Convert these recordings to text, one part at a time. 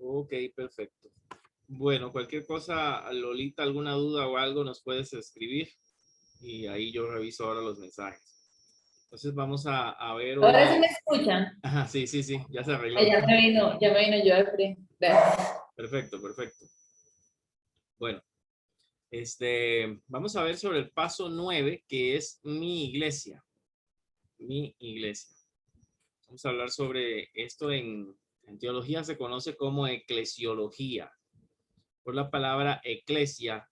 Ok, perfecto. Bueno, cualquier cosa, Lolita, alguna duda o algo nos puedes escribir y ahí yo reviso ahora los mensajes. Entonces vamos a ver Ahora hoy. sí me escuchan. Ajá, sí, sí, sí, ya se arregló. Ya me vino yo de frente. Perfecto, perfecto. Bueno, vamos a ver sobre el paso 9, que es mi iglesia. Mi iglesia. Vamos a hablar sobre esto en teología se conoce como eclesiología, por la palabra eclesia,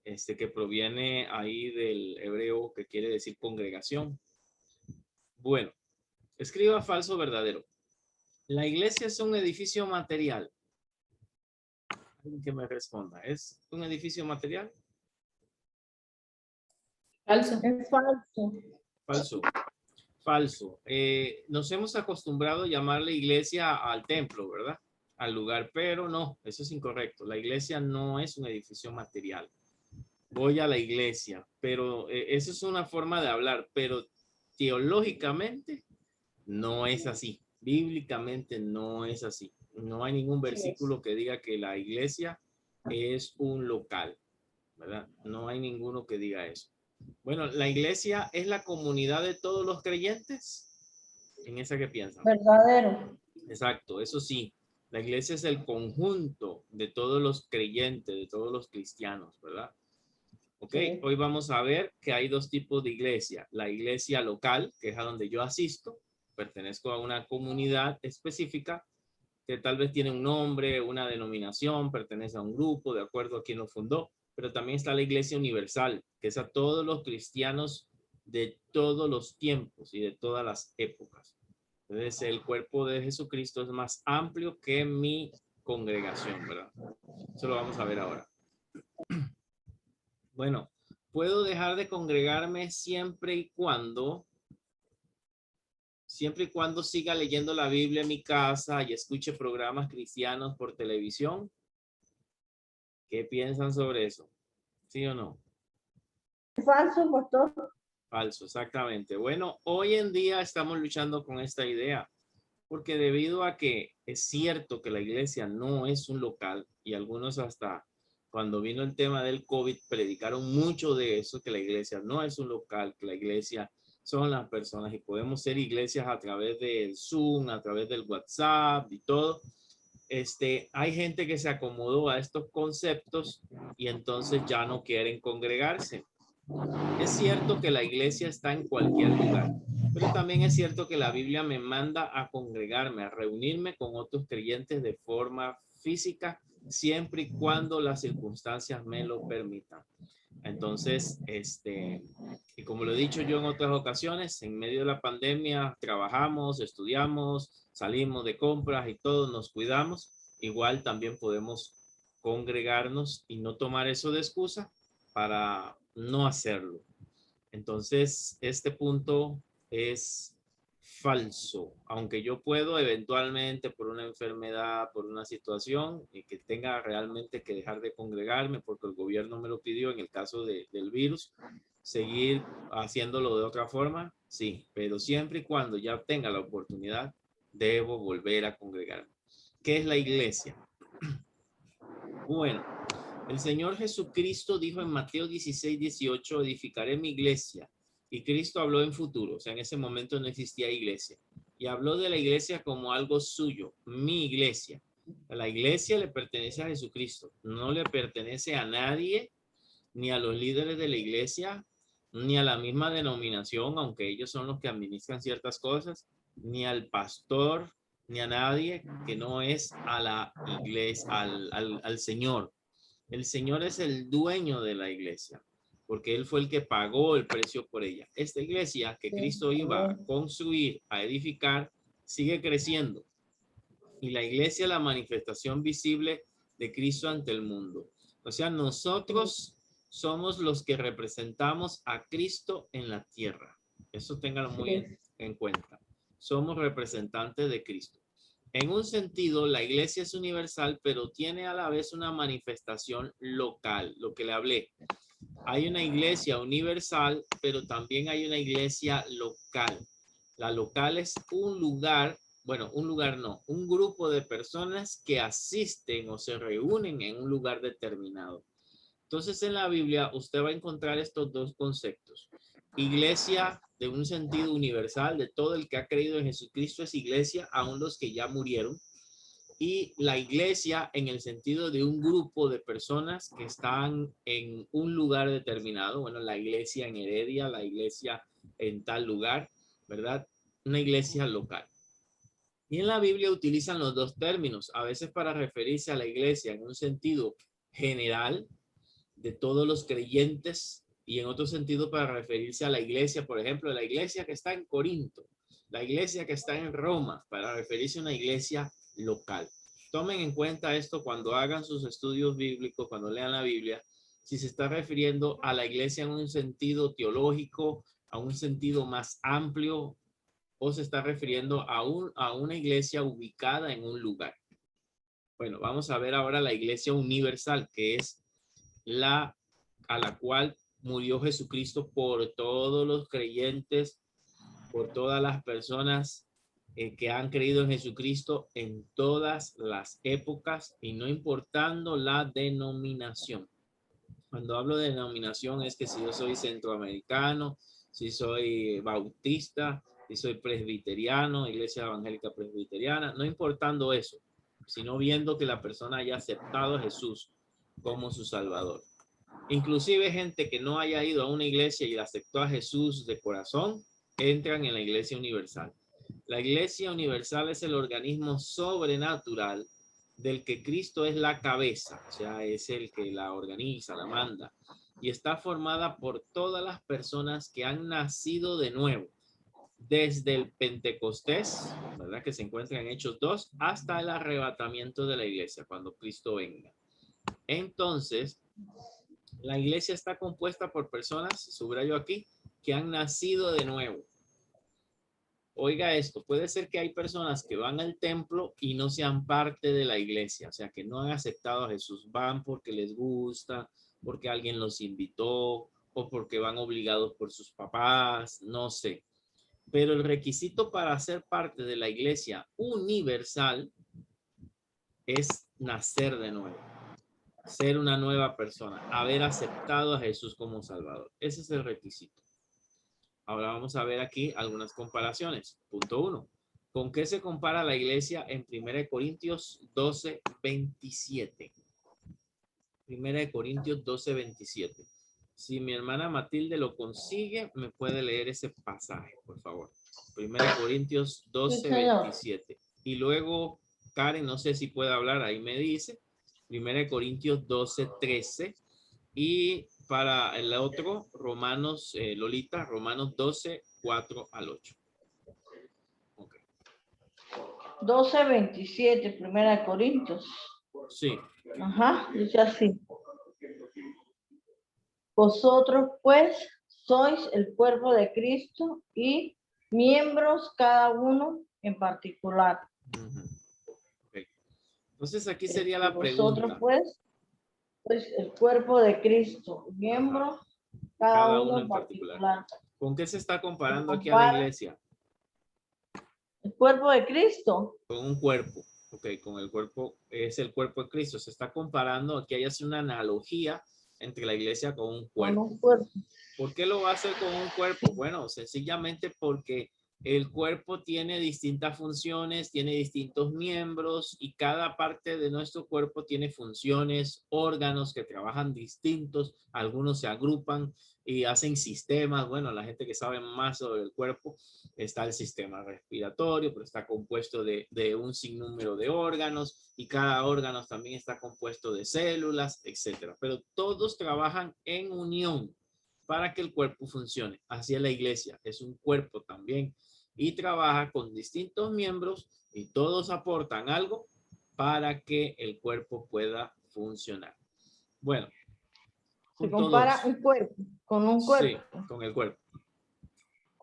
que proviene ahí del hebreo que quiere decir congregación. Bueno, escriba falso o verdadero. La iglesia es un edificio material. Alguien que me responda. ¿Es un edificio material? Falso. Es falso. Falso. Falso. Nos hemos acostumbrado a llamarle iglesia al templo, ¿verdad? Al lugar, pero no, eso es incorrecto. La iglesia no es un edificio material. Voy a la iglesia, pero eso es una forma de hablar, pero teológicamente no es así. Bíblicamente no es así. No hay ningún versículo que diga que la iglesia es un local, ¿verdad? No hay ninguno que diga eso. Bueno, la iglesia es la comunidad de todos los creyentes. ¿En esa que piensan? Verdadero. Exacto, eso sí. La iglesia es el conjunto de todos los creyentes, de todos los cristianos, ¿verdad? Ok, Sí. hoy vamos a ver que hay dos tipos de iglesia. La iglesia local, que es a donde yo asisto, pertenezco a una comunidad específica que tal vez tiene un nombre, una denominación, pertenece a un grupo, de acuerdo a quien lo fundó, pero también está la iglesia universal, que es a todos los cristianos de todos los tiempos y de todas las épocas. Entonces, el cuerpo de Jesucristo es más amplio que mi congregación, ¿verdad? Eso lo vamos a ver ahora. Bueno, puedo dejar de congregarme siempre y cuando siga leyendo la Biblia en mi casa y escuche programas cristianos por televisión. ¿Qué piensan sobre eso? ¿Sí o no? Falso, pastor. Falso, exactamente. Bueno, hoy en día estamos luchando con esta idea, porque debido a que es cierto que la iglesia no es un local y algunos hasta cuando vino el tema del COVID predicaron mucho de eso, que la iglesia no es un local, que la iglesia son las personas y podemos ser iglesias a través del Zoom, a través del WhatsApp y todo. Hay gente que se acomodó a estos conceptos y entonces ya no quieren congregarse. Es cierto que la iglesia está en cualquier lugar, pero también es cierto que la Biblia me manda a congregarme, a reunirme con otros creyentes de forma física, siempre y cuando las circunstancias me lo permitan. Entonces, y como lo he dicho yo en otras ocasiones, en medio de la pandemia trabajamos, estudiamos, salimos de compras y todos nos cuidamos. Igual también podemos congregarnos y no tomar eso de excusa para no hacerlo. Entonces, este punto es falso, aunque yo puedo eventualmente por una enfermedad, por una situación, y que tenga realmente que dejar de congregarme porque el gobierno me lo pidió en el caso del virus, seguir haciéndolo de otra forma, sí, pero siempre y cuando ya tenga la oportunidad, debo volver a congregarme. ¿Qué es la iglesia? Bueno, el Señor Jesucristo dijo en Mateo 16:18, edificaré mi iglesia. Y Cristo habló en futuro, o sea, en ese momento no existía iglesia. Y habló de la iglesia como algo suyo, mi iglesia. La iglesia le pertenece a Jesucristo, no le pertenece a nadie, ni a los líderes de la iglesia, ni a la misma denominación, aunque ellos son los que administran ciertas cosas, ni al pastor, ni a nadie que no es a la iglesia, al Señor. El Señor es el dueño de la iglesia, porque Él fue el que pagó el precio por ella. Esta iglesia que Cristo iba a construir, a edificar, sigue creciendo. Y la iglesia es la manifestación visible de Cristo ante el mundo. O sea, nosotros somos los que representamos a Cristo en la tierra. Eso ténganlo muy en cuenta. Somos representantes de Cristo. En un sentido, la iglesia es universal, pero tiene a la vez una manifestación local, lo que le hablé. Hay una iglesia universal, pero también hay una iglesia local. La local es un lugar bueno, un lugar no, un grupo de personas que asisten o se reúnen en un lugar determinado. Entonces en la Biblia usted va a encontrar estos dos conceptos. Iglesia de un sentido universal, de todo el que ha creído en Jesucristo es iglesia, aun los que ya murieron. Y la iglesia en el sentido de un grupo de personas que están en un lugar determinado. Bueno, la iglesia en Heredia, la iglesia en tal lugar, ¿verdad? Una iglesia local. Y en la Biblia utilizan los dos términos, a veces para referirse a la iglesia en un sentido general de todos los creyentes y en otro sentido para referirse a la iglesia, por ejemplo, la iglesia que está en Corinto, la iglesia que está en Roma, para referirse a una iglesia local. Tomen en cuenta esto cuando hagan sus estudios bíblicos, cuando lean la Biblia, si se está refiriendo a la iglesia en un sentido teológico, a un sentido más amplio, o se está refiriendo a una iglesia ubicada en un lugar. Bueno, vamos a ver ahora la iglesia universal, que es la a la cual murió Jesucristo por todos los creyentes, por todas las personas que han creído en Jesucristo en todas las épocas y no importando la denominación. Cuando hablo de denominación es que si yo soy centroamericano, si soy bautista, si soy presbiteriano, iglesia evangélica presbiteriana, no importando eso, sino viendo que la persona haya aceptado a Jesús como su Salvador. Inclusive gente que no haya ido a una iglesia y aceptó a Jesús de corazón, entran en la iglesia universal. La iglesia universal es el organismo sobrenatural del que Cristo es la cabeza, o sea, es el que la organiza, la manda, y está formada por todas las personas que han nacido de nuevo, desde el Pentecostés, ¿verdad? Que se encuentra en Hechos 2, hasta el arrebatamiento de la iglesia, cuando Cristo venga. Entonces, la iglesia está compuesta por personas, subrayo aquí, que han nacido de nuevo. Oiga esto, puede ser que hay personas que van al templo y no sean parte de la iglesia, o sea, que no han aceptado a Jesús, van porque les gusta, porque alguien los invitó o porque van obligados por sus papás, no sé. Pero el requisito para ser parte de la iglesia universal es nacer de nuevo, ser una nueva persona, haber aceptado a Jesús como Salvador. Ese es el requisito. Ahora vamos a ver aquí algunas comparaciones. Punto 1. ¿Con qué se compara la iglesia en 1 Corintios 12, 27? 1 Corintios 12, 27. Si mi hermana Matilde lo consigue, me puede leer ese pasaje, por favor. 1 Corintios 12, 27. Y luego, Karen, no sé si puede hablar, ahí me dice. 1 Corintios 12, 13. Y para el otro, Romanos, Lolita, Romanos 12, 4 al 8. Okay. 12, 27, 1 Corintios. Sí. Ajá, dice así. Vosotros pues sois el cuerpo de Cristo y miembros cada uno en particular. Okay. Entonces aquí sería la Vosotros pregunta. pues sois el cuerpo de Cristo, miembros cada uno en particular. ¿Con qué se está comparando aquí a la iglesia? El cuerpo de Cristo. Con un cuerpo. Ok, con el cuerpo, es el cuerpo de Cristo. Se está comparando, aquí hay una analogía entre la iglesia con un cuerpo. Con un cuerpo. ¿Por qué lo va a hacer con un cuerpo? Bueno, sencillamente porque el cuerpo tiene distintas funciones, tiene distintos miembros y cada parte de nuestro cuerpo tiene funciones, órganos que trabajan distintos. Algunos se agrupan y hacen sistemas. Bueno, la gente que sabe más sobre el cuerpo, está el sistema respiratorio, pero está compuesto de un sinnúmero de órganos y cada órgano también está compuesto de células, etcétera. Pero todos trabajan en unión para que el cuerpo funcione. Así es la iglesia, es un cuerpo también y trabaja con distintos miembros y todos aportan algo para que el cuerpo pueda funcionar. Bueno, se compara un cuerpo con un cuerpo. Sí, con el cuerpo.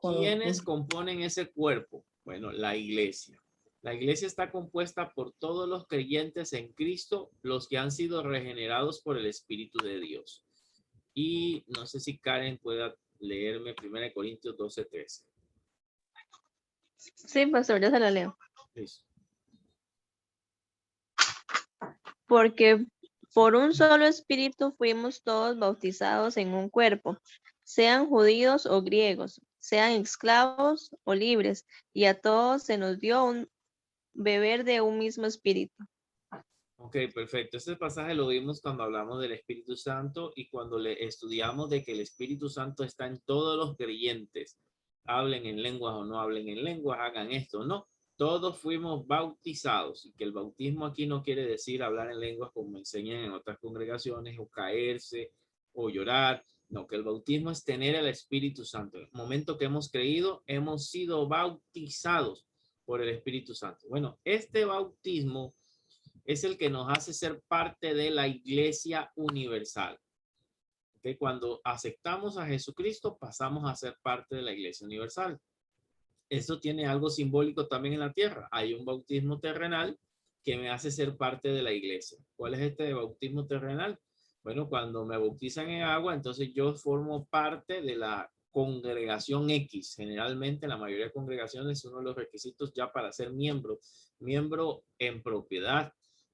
¿Quiénes componen ese cuerpo? Bueno, la iglesia. La iglesia está compuesta por todos los creyentes en Cristo, los que han sido regenerados por el Espíritu de Dios. Y no sé si Karen pueda leerme 1 Corintios 12, 13. Sí, pastor, ya se la leo. Listo. Porque por un solo espíritu fuimos todos bautizados en un cuerpo, sean judíos o griegos, sean esclavos o libres, y a todos se nos dio un beber de un mismo espíritu. Ok, perfecto. Este pasaje lo vimos cuando hablamos del Espíritu Santo y cuando le estudiamos de que el Espíritu Santo está en todos los creyentes. Hablen en lenguas o no hablen en lenguas, hagan esto o no. Todos fuimos bautizados y que el bautismo aquí no quiere decir hablar en lenguas como enseñan en otras congregaciones o caerse o llorar. No, que el bautismo es tener el Espíritu Santo. En el momento que hemos creído, hemos sido bautizados por el Espíritu Santo. Bueno, este bautismo es el que nos hace ser parte de la iglesia universal. ¿Okay? Cuando aceptamos a Jesucristo, pasamos a ser parte de la iglesia universal. Esto tiene algo simbólico también en la tierra. Hay un bautismo terrenal que me hace ser parte de la iglesia. ¿Cuál es este bautismo terrenal? Bueno, cuando me bautizan en agua, entonces yo formo parte de la congregación X. Generalmente, la mayoría de congregaciones, uno de los requisitos ya para ser miembro en propiedad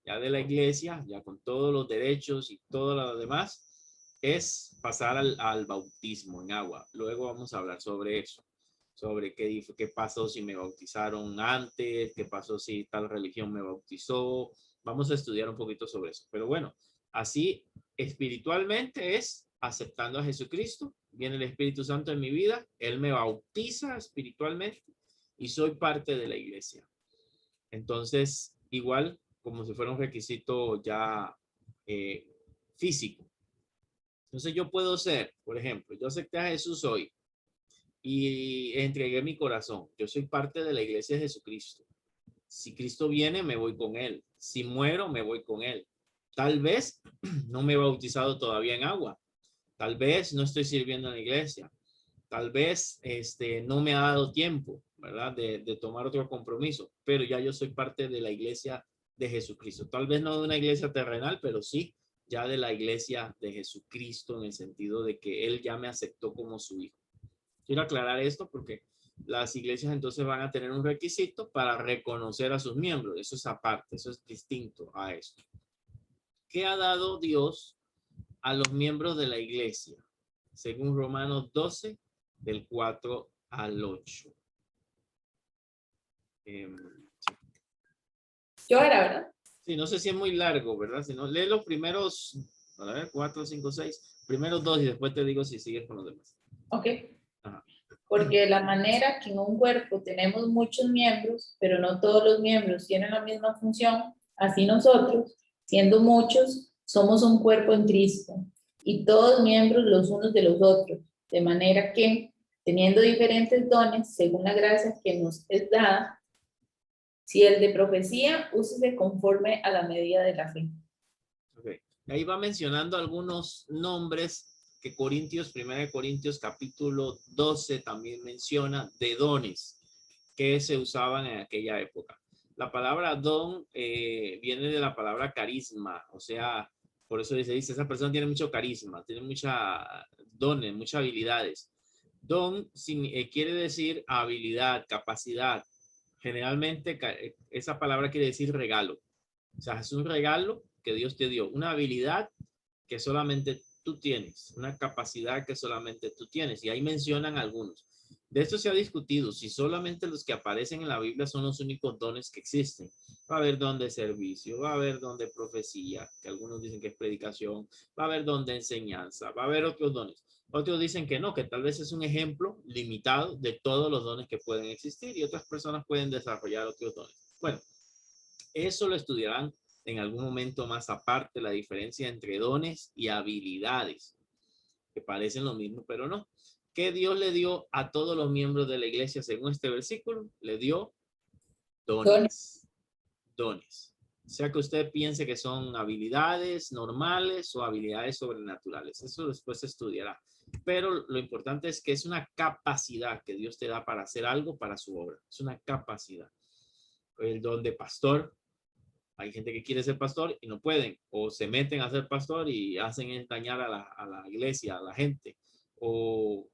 ya de la iglesia, ya con todos los derechos y todo lo demás, es pasar al bautismo en agua. Luego vamos a hablar sobre eso, sobre qué pasó si me bautizaron antes, qué pasó si tal religión me bautizó. Vamos a estudiar un poquito sobre eso. Pero bueno, así espiritualmente es aceptando a Jesucristo, viene el Espíritu Santo en mi vida, Él me bautiza espiritualmente y soy parte de la iglesia. Entonces, igual como si fuera un requisito ya físico. Entonces yo puedo ser, por ejemplo, yo acepté a Jesús hoy y entregué mi corazón. Yo soy parte de la iglesia de Jesucristo. Si Cristo viene, me voy con Él. Si muero, me voy con Él. Tal vez no me he bautizado todavía en agua. Tal vez no estoy sirviendo en la iglesia. Tal vez no me ha dado tiempo, ¿verdad? De tomar otro compromiso. Pero ya yo soy parte de la iglesia de Jesucristo. Tal vez no de una iglesia terrenal, pero sí ya de la iglesia de Jesucristo en el sentido de que Él ya me aceptó como su hijo. Quiero aclarar esto porque las iglesias entonces van a tener un requisito para reconocer a sus miembros. Eso es aparte, eso es distinto a esto. ¿Qué ha dado Dios a los miembros de la iglesia? Según Romanos 12, del 4 al 8. Yo era, ¿verdad? Sí, no sé si es muy largo, ¿verdad? Si no, lee los primeros, a ver, 4, 5, 6, primeros dos y después te digo si sigues con los demás. Ok. Ajá. Porque de la manera que en un cuerpo tenemos muchos miembros, pero no todos los miembros tienen la misma función, así nosotros, siendo muchos, somos un cuerpo en Cristo y todos miembros los unos de los otros, de manera que, teniendo diferentes dones, según la gracia que nos es dada, si el de profecía, úsese conforme a la medida de la fe. Okay. Ahí va mencionando algunos nombres que Corintios, 1 Corintios capítulo 12 también menciona de dones que se usaban en aquella época. La palabra don viene de la palabra carisma, o sea, por eso dice, esa persona tiene mucho carisma, tiene mucha dones, muchas habilidades. Don quiere decir habilidad, capacidad. Generalmente esa palabra quiere decir regalo. O sea, es un regalo que Dios te dio, una habilidad que solamente tú tienes, una capacidad que solamente tú tienes. Y ahí mencionan algunos. De esto se ha discutido si solamente los que aparecen en la Biblia son los únicos dones que existen. Va a haber don de servicio, va a haber don de profecía, que algunos dicen que es predicación, va a haber don de enseñanza, va a haber otros dones. Otros dicen que no, que tal vez es un ejemplo limitado de todos los dones que pueden existir y otras personas pueden desarrollar otros dones. Bueno, eso lo estudiarán en algún momento más aparte, la diferencia entre dones y habilidades, que parecen lo mismo, pero no. ¿Qué Dios le dio a todos los miembros de la iglesia según este versículo? Le dio dones. Dones. O sea que usted piense que son habilidades normales o habilidades sobrenaturales. Eso después se estudiará. Pero lo importante es que es una capacidad que Dios te da para hacer algo para su obra. Es una capacidad. El don de pastor. Hay gente que quiere ser pastor y no pueden. O se meten a ser pastor y hacen dañar a la iglesia, a la gente. O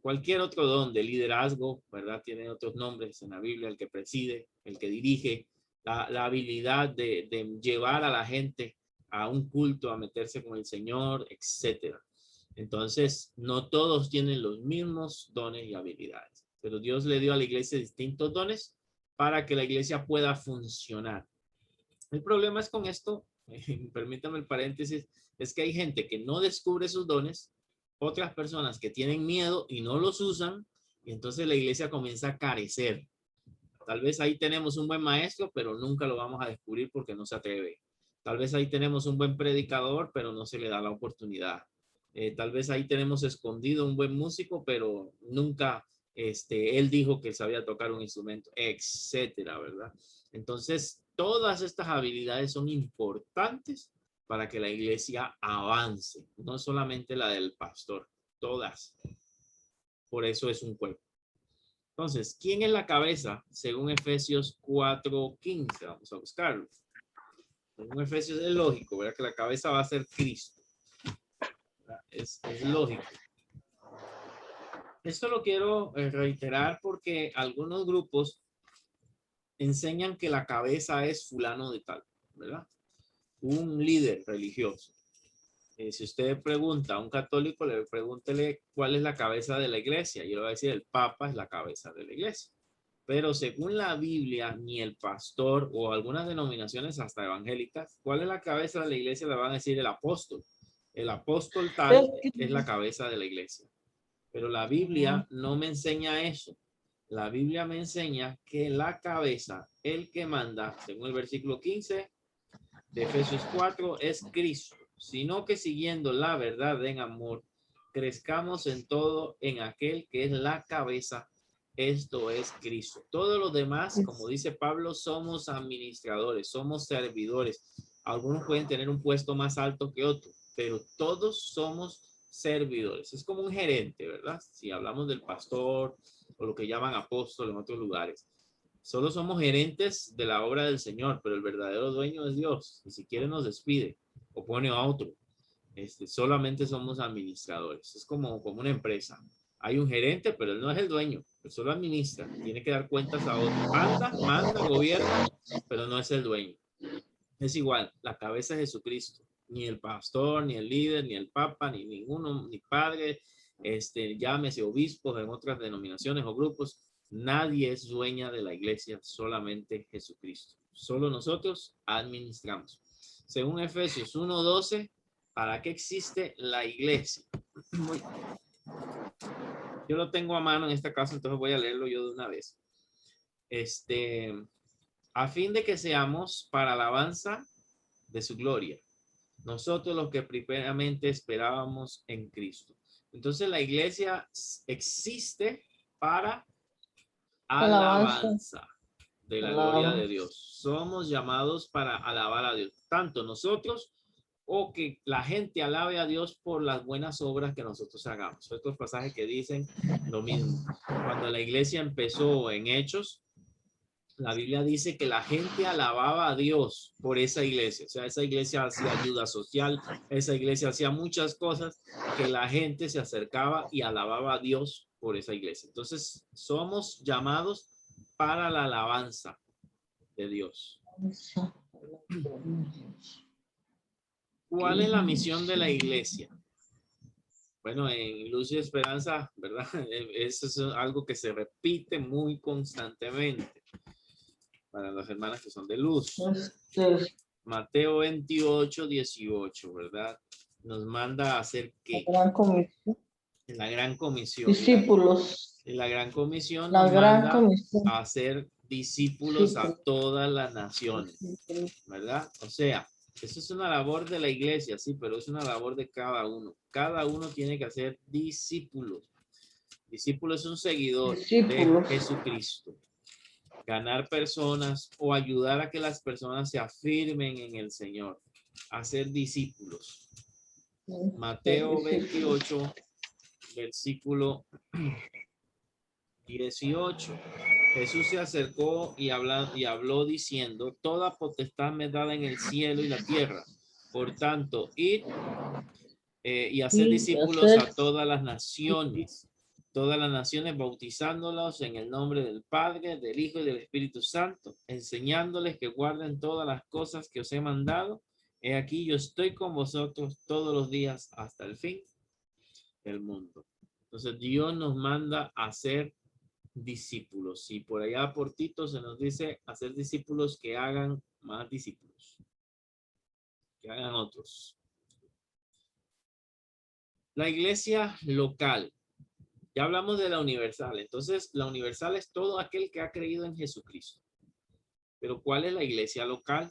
cualquier otro don de liderazgo, ¿verdad? Tiene otros nombres en la Biblia, el que preside, el que dirige, la habilidad de llevar a la gente a un culto, a meterse con el Señor, etcétera. Entonces, no todos tienen los mismos dones y habilidades, pero Dios le dio a la iglesia distintos dones para que la iglesia pueda funcionar. El problema es con esto, permítame el paréntesis, es que hay gente que no descubre sus dones, otras personas que tienen miedo y no los usan, y entonces la iglesia comienza a carecer. Tal vez ahí tenemos un buen maestro, pero nunca lo vamos a descubrir porque no se atreve. Tal vez ahí tenemos un buen predicador, pero no se le da la oportunidad. Tal vez ahí tenemos escondido un buen músico, pero nunca él dijo que sabía tocar un instrumento, etcétera, ¿verdad? Entonces, todas estas habilidades son importantes para que la iglesia avance, no solamente la del pastor, todas. Por eso es un cuerpo. Entonces, ¿quién es la cabeza? Según Efesios 4:15, vamos a buscarlo. Según Efesios es lógico, ¿verdad? Que la cabeza va a ser Cristo. Es lógico. Esto lo quiero reiterar porque algunos grupos enseñan que la cabeza es fulano de tal, ¿verdad? Un líder religioso. Si usted pregunta a un católico, pregúntele cuál es la cabeza de la iglesia. Y le va a decir, el Papa es la cabeza de la iglesia. Pero según la Biblia, ni el pastor o algunas denominaciones hasta evangélicas, ¿cuál es la cabeza de la iglesia? Le van a decir el apóstol. El apóstol tal es la cabeza de la iglesia. Pero la Biblia no me enseña eso. La Biblia me enseña que la cabeza, el que manda, según el versículo 15 de Efesios 4, es Cristo, sino que siguiendo la verdad en amor, crezcamos en todo en aquel que es la cabeza, esto es Cristo. Todos los demás, como dice Pablo, somos administradores, somos servidores. Algunos pueden tener un puesto más alto que otro, pero todos somos servidores. Es como un gerente, ¿verdad? Si hablamos del pastor o lo que llaman apóstol en otros lugares. Solo somos gerentes de la obra del Señor, pero el verdadero dueño es Dios. Y si quiere nos despide o pone a otro. Solamente somos administradores. Es como una empresa. Hay un gerente, pero él no es el dueño. Él solo administra. Tiene que dar cuentas a otro. Anda, manda, gobierna, pero no es el dueño. Es igual. La cabeza es Jesucristo. Ni el pastor, ni el líder, ni el papa, ni ninguno, ni padre, llámese obispos en otras denominaciones o grupos. Nadie es dueña de la iglesia, solamente Jesucristo. Solo nosotros administramos. Según Efesios 1:12, ¿para qué existe la iglesia? Yo lo tengo a mano en esta casa, entonces voy a leerlo yo de una vez. A fin de que seamos para alabanza de su gloria. Nosotros los que primeramente esperábamos en Cristo. Entonces la iglesia existe para alabanza de la gloria de Dios. Somos llamados para alabar a Dios, tanto nosotros o que la gente alabe a Dios por las buenas obras que nosotros hagamos. Estos pasajes que dicen lo mismo. Cuando la iglesia empezó en Hechos, la Biblia dice que la gente alababa a Dios por esa iglesia. O sea, esa iglesia hacía ayuda social, esa iglesia hacía muchas cosas que la gente se acercaba y alababa a Dios por esa iglesia. Entonces, somos llamados para la alabanza de Dios. ¿Cuál es la misión de la iglesia? Bueno, en Luz y Esperanza, ¿verdad? Eso es algo que se repite muy constantemente para las hermanas que son de luz. Mateo 28:18, ¿verdad? Nos manda a hacer ¿qué? La gran comisión. Discípulos. La gran comisión nos manda a hacer discípulos a todas las naciones, ¿verdad? O sea, eso es una labor de la iglesia, sí, pero es una labor de cada uno. Cada uno tiene que hacer discípulos. Discípulo es un seguidor de Jesucristo. Ganar personas o ayudar a que las personas se afirmen en el Señor. Hacer discípulos. Mateo 28, versículo 18. Jesús se acercó y habló diciendo, toda potestad me dada en el cielo y la tierra. Por tanto, id y hacer discípulos a todas las naciones. todas las naciones, bautizándolos en el nombre del Padre, del Hijo y del Espíritu Santo, enseñándoles que guarden todas las cosas que os he mandado. He aquí, yo estoy con vosotros todos los días hasta el fin del mundo. Entonces, Dios nos manda a ser discípulos. Y por allá por Tito se nos dice hacer discípulos que hagan más discípulos, que hagan otros. La iglesia local. Ya hablamos de la universal. Entonces, la universal es todo aquel que ha creído en Jesucristo. Pero ¿cuál es la iglesia local?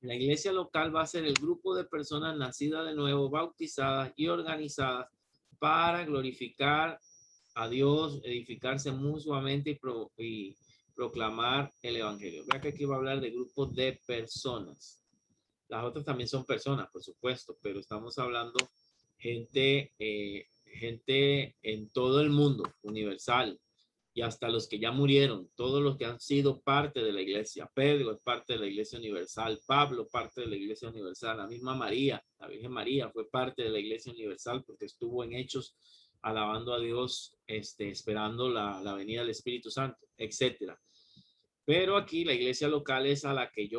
La iglesia local va a ser el grupo de personas nacidas de nuevo, bautizadas y organizadas para glorificar a Dios, edificarse mutuamente y proclamar el evangelio. Vea que aquí va a hablar de grupos de personas. Las otras también son personas, por supuesto, pero estamos hablando gente en todo el mundo, universal, y hasta los que ya murieron, todos los que han sido parte de la iglesia. Pedro es parte de la iglesia universal, Pablo parte de la iglesia universal, la misma María, la Virgen María fue parte de la iglesia universal porque estuvo en Hechos alabando a Dios, esperando la venida del Espíritu Santo, etcétera. Pero aquí la iglesia local es a la que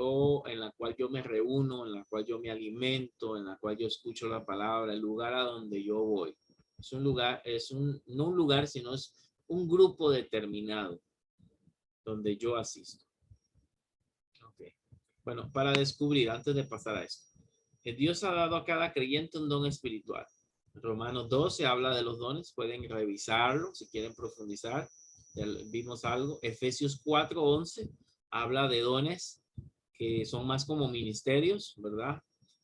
en la cual yo me reúno, en la cual yo me alimento, en la cual yo escucho la palabra, el lugar a donde yo voy. Es un lugar, no un lugar, sino es un grupo determinado donde yo asisto. Okay. Bueno, para descubrir, antes de pasar a esto, Dios ha dado a cada creyente un don espiritual. Romanos 12 habla de los dones, pueden revisarlo si quieren profundizar. Ya vimos algo. Efesios 4:11 habla de dones que son más como ministerios, ¿verdad?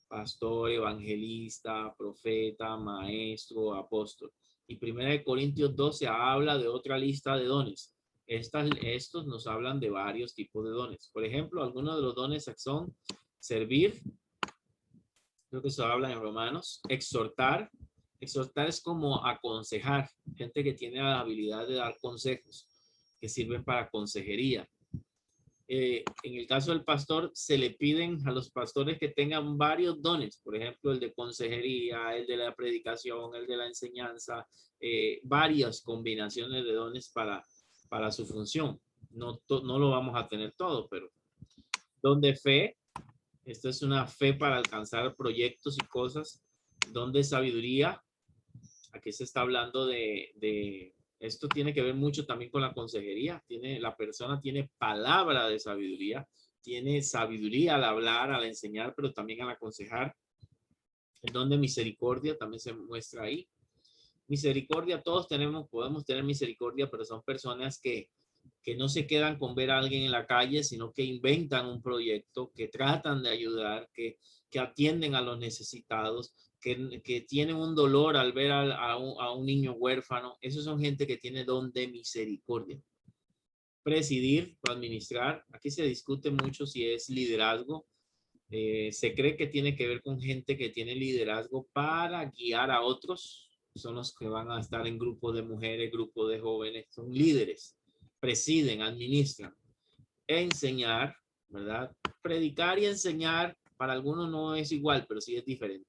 Pastor, evangelista, profeta, maestro, apóstol. Y 1 Corintios 12 habla de otra lista de dones. Estos nos hablan de varios tipos de dones. Por ejemplo, algunos de los dones son servir, creo que eso habla en Romanos, exhortar. Exhortar es como aconsejar, gente que tiene la habilidad de dar consejos, que sirven para consejería. En el caso del pastor, se le piden a los pastores que tengan varios dones, por ejemplo, el de consejería, el de la predicación, el de la enseñanza, varias combinaciones de dones para su función. No lo vamos a tener todo, pero don de fe, esto es una fe para alcanzar proyectos y cosas. Don de sabiduría, aquí se está hablando de esto tiene que ver mucho también con la consejería. La persona tiene palabra de sabiduría, tiene sabiduría al hablar, al enseñar, pero también al aconsejar. El don de misericordia también se muestra ahí. Misericordia, todos podemos tener misericordia, pero son personas que no se quedan con ver a alguien en la calle, sino que inventan un proyecto, que tratan de ayudar, que atienden a los necesitados, que tienen un dolor al ver a un niño huérfano. Esos son gente que tiene don de misericordia. Presidir o administrar, aquí se discute mucho si es liderazgo. Se cree que tiene que ver con gente que tiene liderazgo para guiar a otros. Son los que van a estar en grupos de mujeres, grupos de jóvenes, son líderes, presiden, administran. Enseñar, ¿verdad? Predicar y enseñar, para algunos no es igual, pero sí es diferente.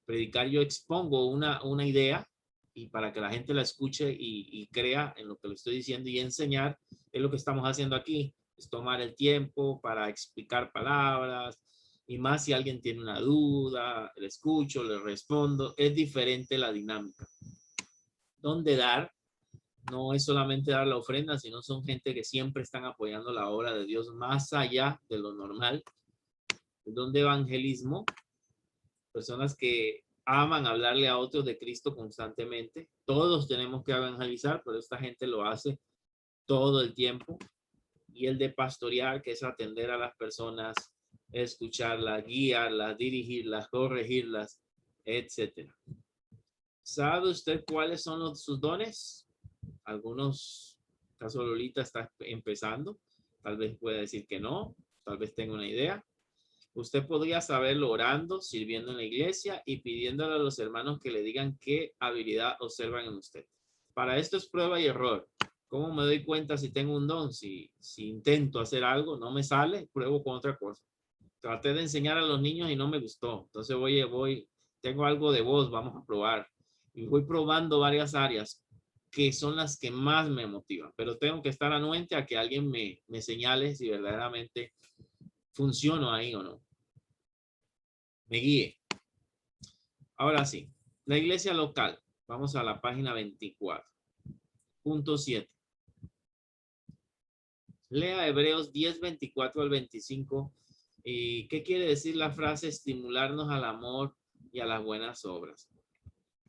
Predicar, yo expongo una idea y para que la gente la escuche y crea en lo que le estoy diciendo, y enseñar es lo que estamos haciendo aquí, es tomar el tiempo para explicar palabras, y más si alguien tiene una duda, le escucho, le respondo. Es diferente la dinámica. Donde dar, no es solamente dar la ofrenda, sino son gente que siempre están apoyando la obra de Dios más allá de lo normal. Donde evangelismo, personas que aman hablarle a otros de Cristo constantemente. Todos tenemos que evangelizar, pero esta gente lo hace todo el tiempo. Y el de pastorear, que es atender a las personas, escucharlas, guiarlas, dirigirlas, corregirlas, etc. ¿Sabe usted cuáles son sus dones? Algunos, caso Lolita está empezando, tal vez pueda decir que no, tal vez tenga una idea. Usted podría saberlo orando, sirviendo en la iglesia y pidiéndole a los hermanos que le digan qué habilidad observan en usted. Para esto es prueba y error. ¿Cómo me doy cuenta si tengo un don? Si intento hacer algo, no me sale, pruebo con otra cosa. Traté de enseñar a los niños y no me gustó. Entonces tengo algo de voz, vamos a probar. Y voy probando varias áreas. que son las que más me motivan, pero tengo que estar anuente a que alguien me señale si verdaderamente funciono ahí o no. Me guíe. Ahora sí, la iglesia local. Vamos a la página 24. Punto 7. Lea Hebreos 10, 24 al 25. ¿Y qué quiere decir la frase estimularnos al amor y a las buenas obras?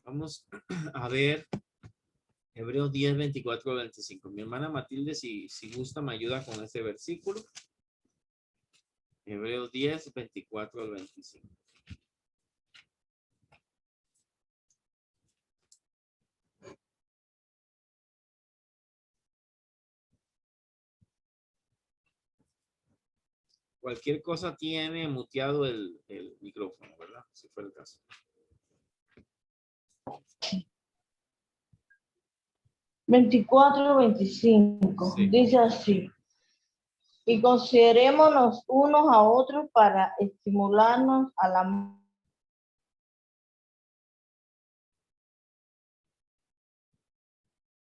Vamos a ver Hebreos 10, 24 al 25. Mi hermana Matilde, si gusta, me ayuda con ese versículo. Hebreos 10, 24 al 25. Cualquier cosa tiene muteado el micrófono, ¿verdad? Si fue el caso. 24, 25. Sí. Dice así. Y considerémonos unos a otros para estimularnos al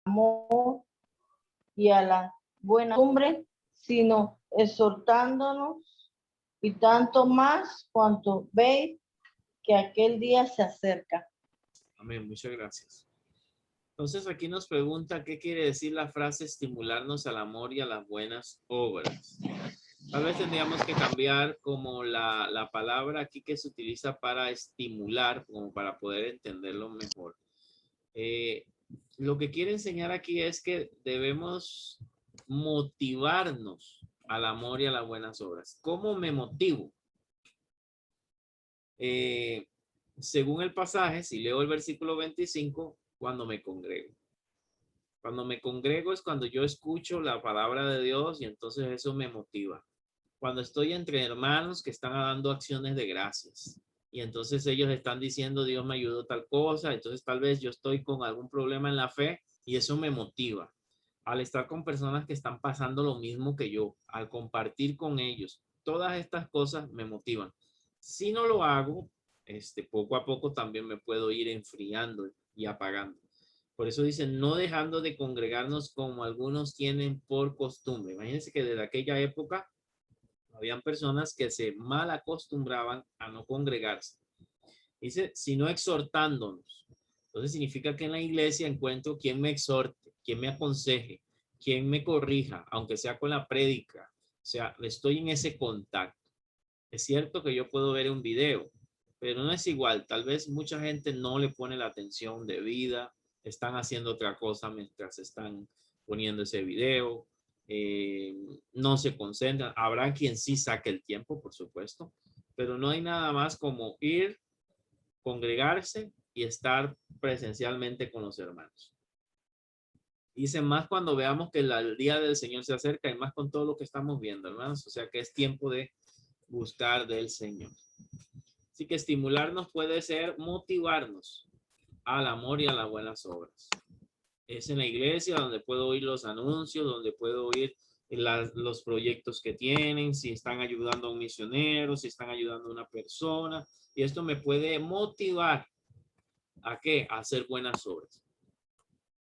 amor y a la buena costumbre, sino exhortándonos, y tanto más cuanto veis que aquel día se acerca. Amén, muchas gracias. Entonces aquí nos pregunta qué quiere decir la frase estimularnos al amor y a las buenas obras. Tal vez tendríamos que cambiar como la palabra aquí que se utiliza para estimular, como para poder entenderlo mejor. Lo que quiere enseñar aquí es que debemos motivarnos al amor y a las buenas obras. ¿Cómo me motivo? Según el pasaje, si leo el versículo 25, cuando me congrego. Cuando me congrego es cuando yo escucho la palabra de Dios y entonces eso me motiva. Cuando estoy entre hermanos que están dando acciones de gracias y entonces ellos están diciendo Dios me ayudó tal cosa, entonces tal vez yo estoy con algún problema en la fe y eso me motiva. Al estar con personas que están pasando lo mismo que yo, al compartir con ellos, todas estas cosas me motivan. Si no lo hago, poco a poco también me puedo ir enfriando y apagando. Por eso dicen, no dejando de congregarnos como algunos tienen por costumbre. Imagínense que desde aquella época habían personas que se mal acostumbraban a no congregarse. Dice, sino exhortándonos. Entonces significa que en la iglesia encuentro quien me exhorte, quien me aconseje, quien me corrija, aunque sea con la prédica. O sea, estoy en ese contacto. Es cierto que yo puedo ver un video, pero no es igual. Tal vez mucha gente no le pone la atención debida, están haciendo otra cosa mientras están poniendo ese video, no se concentran. Habrá quien sí saque el tiempo, por supuesto, pero no hay nada más como ir, congregarse y estar presencialmente con los hermanos. Dice más cuando veamos que el día del Señor se acerca y más con todo lo que estamos viendo, hermanos. O sea que es tiempo de buscar del Señor. Así que estimularnos puede ser motivarnos al amor y a las buenas obras. Es en la iglesia donde puedo oír los anuncios, donde puedo oír los proyectos que tienen, si están ayudando a un misionero, si están ayudando a una persona. Y esto me puede motivar ¿a qué? A hacer buenas obras.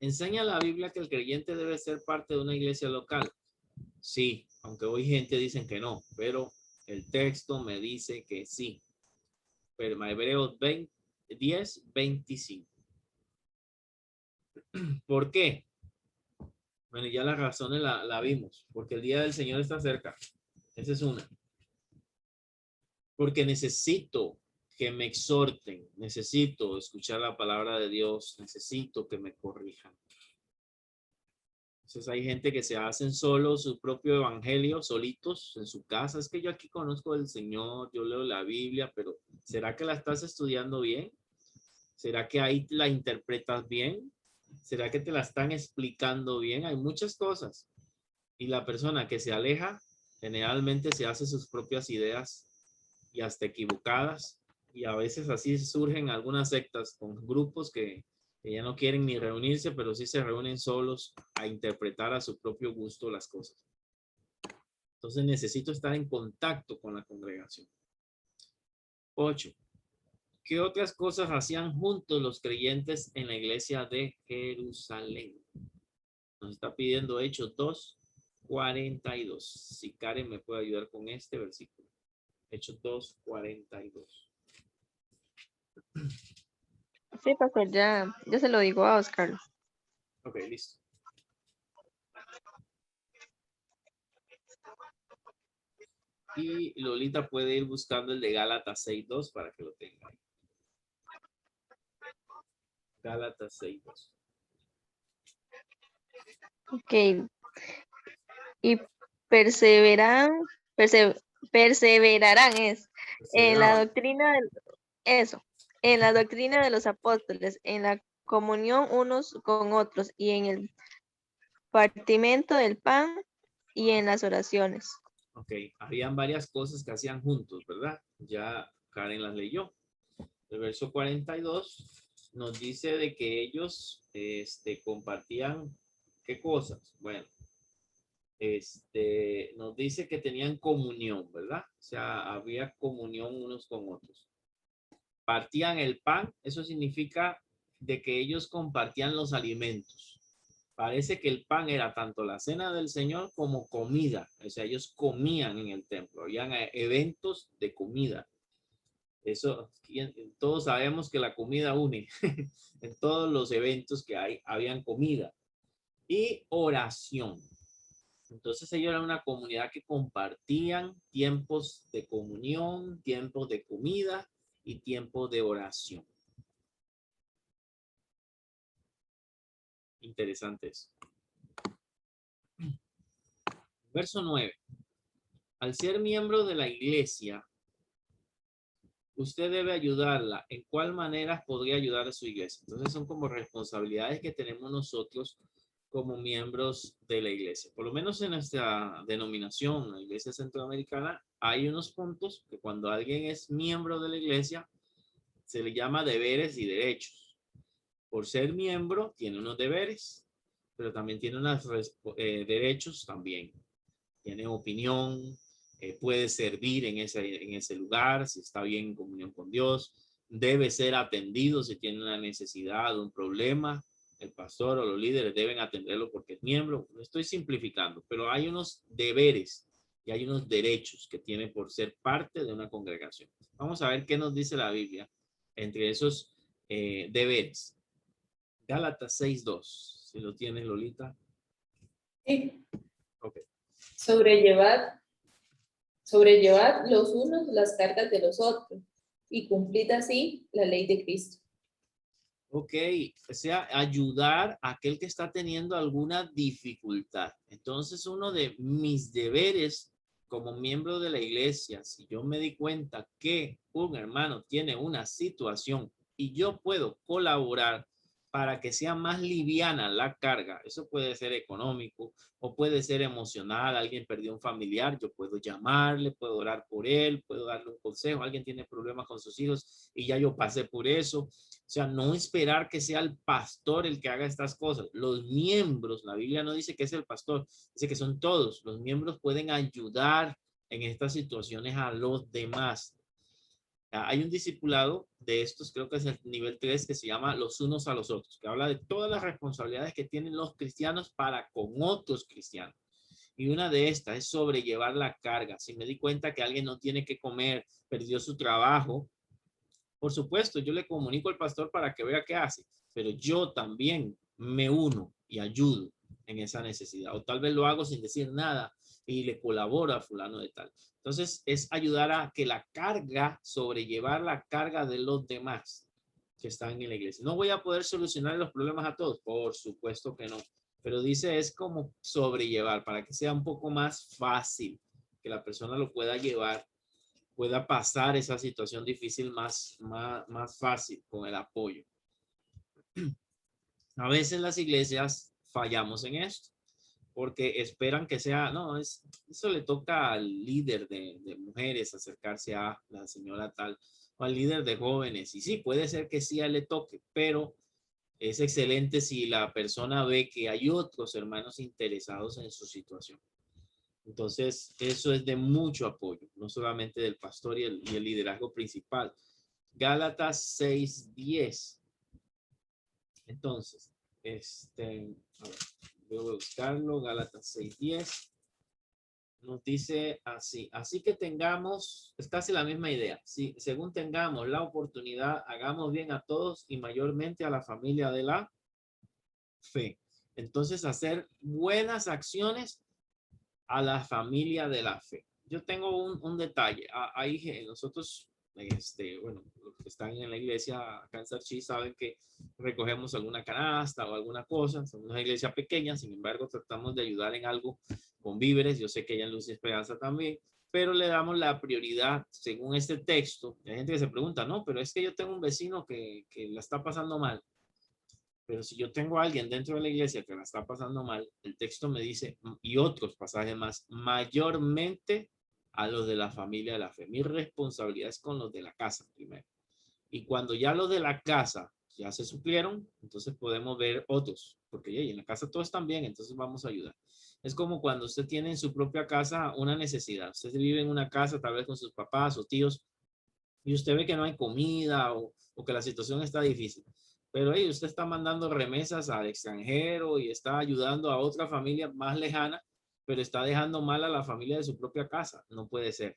¿Enseña la Biblia que el creyente debe ser parte de una iglesia local? Sí, aunque hoy gente dicen que no, pero el texto me dice que sí. Pero Hebreos 10, 25. ¿Por qué? Bueno, ya las razones la vimos. Porque el día del Señor está cerca. Esa es una. Porque necesito que me exhorten. Necesito escuchar la palabra de Dios. Necesito que me corrijan. Entonces hay gente que se hacen solo su propio evangelio, solitos en su casa. Es que yo aquí conozco al Señor, yo leo la Biblia, pero ¿será que la estás estudiando bien? ¿Será que ahí la interpretas bien? ¿Será que te la están explicando bien? Hay muchas cosas. Y la persona que se aleja generalmente se hace sus propias ideas y hasta equivocadas. Y a veces así surgen algunas sectas con grupos que ya no quieren ni reunirse, pero sí se reúnen solos a interpretar a su propio gusto las cosas. Entonces necesito estar en contacto con la congregación. 8. ¿Qué otras cosas hacían juntos los creyentes en la iglesia de Jerusalén? Nos está pidiendo Hechos 2:42. Si Karen me puede ayudar con este versículo. Hechos 2:42. Sí, pastor, ya se lo digo a Oscar. Ok, listo. Y Lolita puede ir buscando el de Gálatas 6:2 para que lo tenga ahí. Gálatas 6:2. Ok. Y perseverarán en la Perseveraban. doctrina en la doctrina de los apóstoles, en la comunión unos con otros y en el partimiento del pan y en las oraciones. Ok, habían varias cosas que hacían juntos, ¿verdad? Ya Karen las leyó. El verso 42 nos dice de que ellos compartían, ¿qué cosas? Bueno, nos dice que tenían comunión, ¿verdad? O sea, había comunión unos con otros. Partían el pan, eso significa de que ellos compartían los alimentos. Parece que el pan era tanto la cena del Señor como comida. O sea, ellos comían en el templo. Habían eventos de comida. Eso, todos sabemos que la comida une. En todos los eventos que hay, habían comida. Y oración. Entonces ellos eran una comunidad que compartían tiempos de comunión, tiempos de comida y tiempos de oración. Interesante eso. Verso 9. Al ser miembro de la iglesia, usted debe ayudarla. ¿En cuál manera podría ayudar a su iglesia? Entonces son como responsabilidades que tenemos nosotros como miembros de la iglesia. Por lo menos en nuestra denominación, la Iglesia Centroamericana, hay unos puntos que cuando alguien es miembro de la iglesia, se le llama deberes y derechos. Por ser miembro, tiene unos deberes, pero también tiene unos derechos también. Tiene opinión, puede servir en ese lugar, si está bien en comunión con Dios, debe ser atendido si tiene una necesidad o un problema. El pastor o los líderes deben atenderlo porque es miembro. Lo estoy simplificando, pero hay unos deberes y hay unos derechos que tiene por ser parte de una congregación. Vamos a ver qué nos dice la Biblia entre esos deberes. Gálatas 6:2. Si lo tienes, Lolita. Sí. Ok. Sobrellevad los unos las cargas de los otros y cumplid así la ley de Cristo. Ok, o sea, ayudar a aquel que está teniendo alguna dificultad. Entonces, uno de mis deberes como miembro de la iglesia, si yo me di cuenta que un hermano tiene una situación y yo puedo colaborar para que sea más liviana la carga, eso puede ser económico o puede ser emocional, alguien perdió un familiar, yo puedo llamarle, puedo orar por él, puedo darle un consejo, alguien tiene problemas con sus hijos y ya yo pasé por eso. O sea, no esperar que sea el pastor el que haga estas cosas. Los miembros, la Biblia no dice que es el pastor, dice que son todos. Los miembros pueden ayudar en estas situaciones a los demás. Hay un discipulado de estos, creo que es el nivel 3, que se llama los unos a los otros, que habla de todas las responsabilidades que tienen los cristianos para con otros cristianos. Y una de estas es sobrellevar la carga. Si me di cuenta que alguien no tiene que comer, perdió su trabajo, por supuesto, yo le comunico al pastor para que vea qué hace, pero yo también me uno y ayudo en esa necesidad. O tal vez lo hago sin decir nada y le colaboro a fulano de tal. Entonces, es ayudar a que la carga, sobrellevar la carga de los demás que están en la iglesia. No voy a poder solucionar los problemas a todos, por supuesto que no. Pero dice, es como sobrellevar para que sea un poco más fácil, que la persona lo pueda llevar, pueda pasar esa situación difícil más fácil con el apoyo. A veces las iglesias fallamos en esto porque esperan que sea, no, eso le toca al líder de mujeres acercarse a la señora tal o al líder de jóvenes. Y sí, puede ser que sí a él le toque, pero es excelente si la persona ve que hay otros hermanos interesados en su situación. Entonces, eso es de mucho apoyo, no solamente del pastor y el liderazgo principal. Gálatas 6:10. Entonces, a ver, voy a buscarlo, Gálatas 6:10. Nos dice así, así que tengamos, es casi la misma idea, si, según tengamos la oportunidad, hagamos bien a todos y mayormente a la familia de la fe. Entonces, hacer buenas acciones a la familia de la fe. Yo tengo un detalle, ahí nosotros, bueno, los que están en la iglesia acá en Sarchí saben que recogemos alguna canasta o alguna cosa, somos una iglesia pequeña, sin embargo, tratamos de ayudar en algo con víveres. Yo sé que ella en Luz y Esperanza también, pero le damos la prioridad según este texto. Hay gente que se pregunta, no, pero es que yo tengo un vecino que la está pasando mal. Pero si yo tengo a alguien dentro de la iglesia que la está pasando mal, el texto me dice, y otros pasajes más, mayormente a los de la familia de la fe. Mi responsabilidad es con los de la casa primero. Y cuando ya los de la casa ya se suplieron, entonces podemos ver otros, porque en la casa todos están bien, entonces vamos a ayudar. Es como cuando usted tiene en su propia casa una necesidad. Usted vive en una casa tal vez con sus papás o tíos y usted ve que no hay comida o que la situación está difícil. Pero usted está mandando remesas al extranjero y está ayudando a otra familia más lejana, pero está dejando mal a la familia de su propia casa. No puede ser.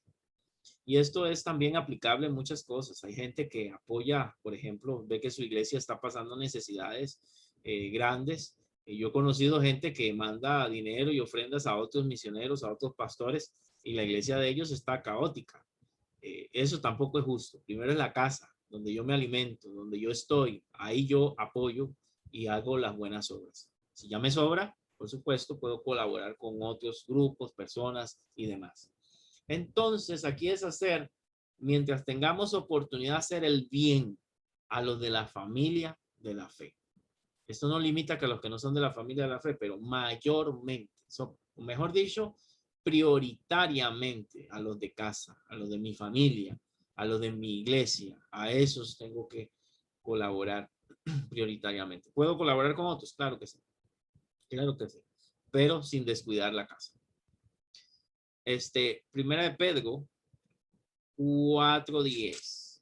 Y esto es también aplicable en muchas cosas. Hay gente que apoya, por ejemplo, ve que su iglesia está pasando necesidades grandes. Yo he conocido gente que manda dinero y ofrendas a otros misioneros, a otros pastores, y la iglesia de ellos está caótica. Eso tampoco es justo. Primero es la casa, donde yo me alimento, donde yo estoy. Ahí yo apoyo y hago las buenas obras. Si ya me sobra, por supuesto, puedo colaborar con otros grupos, personas y demás. Entonces, aquí es hacer, mientras tengamos oportunidad de hacer el bien a los de la familia de la fe. Esto no limita que a los que no son de la familia de la fe, pero mayormente, o mejor dicho, prioritariamente a los de casa, a los de mi familia, a los de mi iglesia. A esos tengo que colaborar prioritariamente. ¿Puedo colaborar con otros? Claro que sí. Claro que sí. Pero sin descuidar la casa. Primera de Pedro 4:10.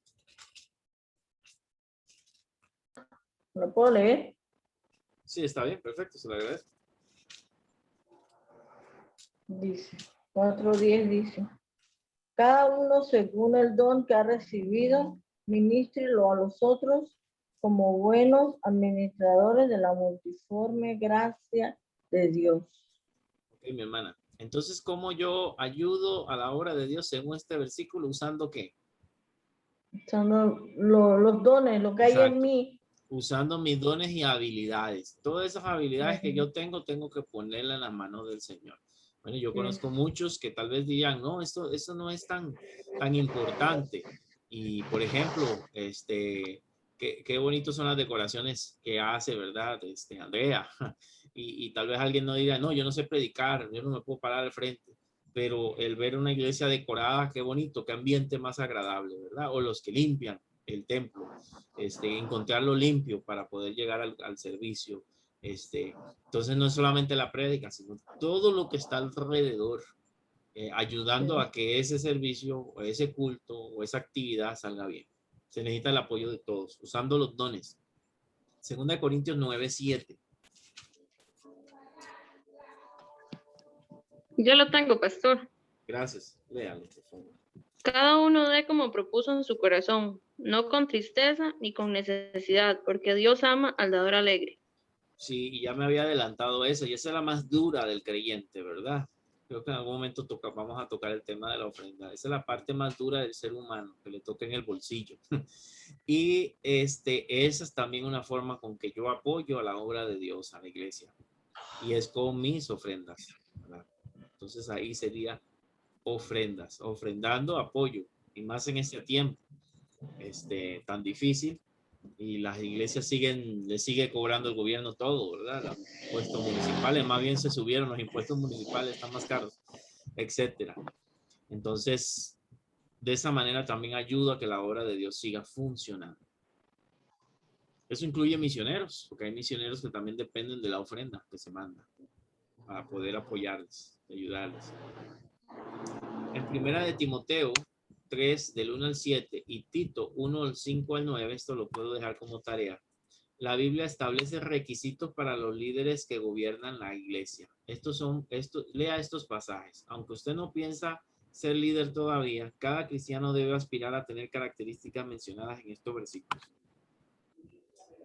¿Lo puedo leer? Sí, está bien, perfecto, se lo agradezco. Dice, 4:10 dice, cada uno según el don que ha recibido, ministrelo a los otros como buenos administradores de la multiforme gracia de Dios. Ok, mi hermana. Entonces, ¿cómo yo ayudo a la obra de Dios según este versículo? ¿Usando qué? Usando los dones, lo que hay en mí. Usando mis dones y habilidades. Todas esas habilidades que yo tengo que ponerlas en las manos del Señor. Bueno, yo conozco muchos que tal vez digan, no, esto no es tan importante. Y, por ejemplo, qué bonitos son las decoraciones que hace, ¿verdad? Andrea. Y tal vez alguien no diga, no, yo no sé predicar, yo no me puedo parar al frente. Pero el ver una iglesia decorada, qué bonito, qué ambiente más agradable, ¿verdad? O los que limpian el templo, encontrarlo limpio para poder llegar al servicio. Entonces no es solamente la prédica, sino todo lo que está alrededor, ayudando a que ese servicio, o ese culto, o esa actividad salga bien. Se necesita el apoyo de todos, usando los dones. 2 Corintios 9:7. Yo lo tengo, pastor. Gracias, léalo, por favor. Cada uno dé como propuso en su corazón, no con tristeza ni con necesidad, porque Dios ama al dador alegre. Sí, y ya me había adelantado eso, y esa es la más dura del creyente, ¿verdad? Creo que en algún momento vamos a tocar el tema de la ofrenda. Esa es la parte más dura del ser humano, que le toca en el bolsillo. Y esa es también una forma con que yo apoyo a la obra de Dios, a la iglesia. Y es con mis ofrendas, ¿verdad? Entonces ahí sería ofrendas, ofrendando apoyo, y más en este tiempo tan difícil, y las iglesias le sigue cobrando el gobierno todo, ¿verdad? Los impuestos municipales, más bien se subieron los impuestos municipales, están más caros, etcétera. Entonces, de esa manera también ayuda a que la obra de Dios siga funcionando. Eso incluye misioneros, porque hay misioneros que también dependen de la ofrenda que se manda para poder apoyarles, ayudarles. En primera de Timoteo 3, del 1 al 7, y Tito 1, del 5 al 9, esto lo puedo dejar como tarea. la Biblia establece requisitos para los líderes que gobiernan la iglesia. Lea estos pasajes. Aunque usted no piensa ser líder todavía, cada cristiano debe aspirar a tener características mencionadas en estos versículos.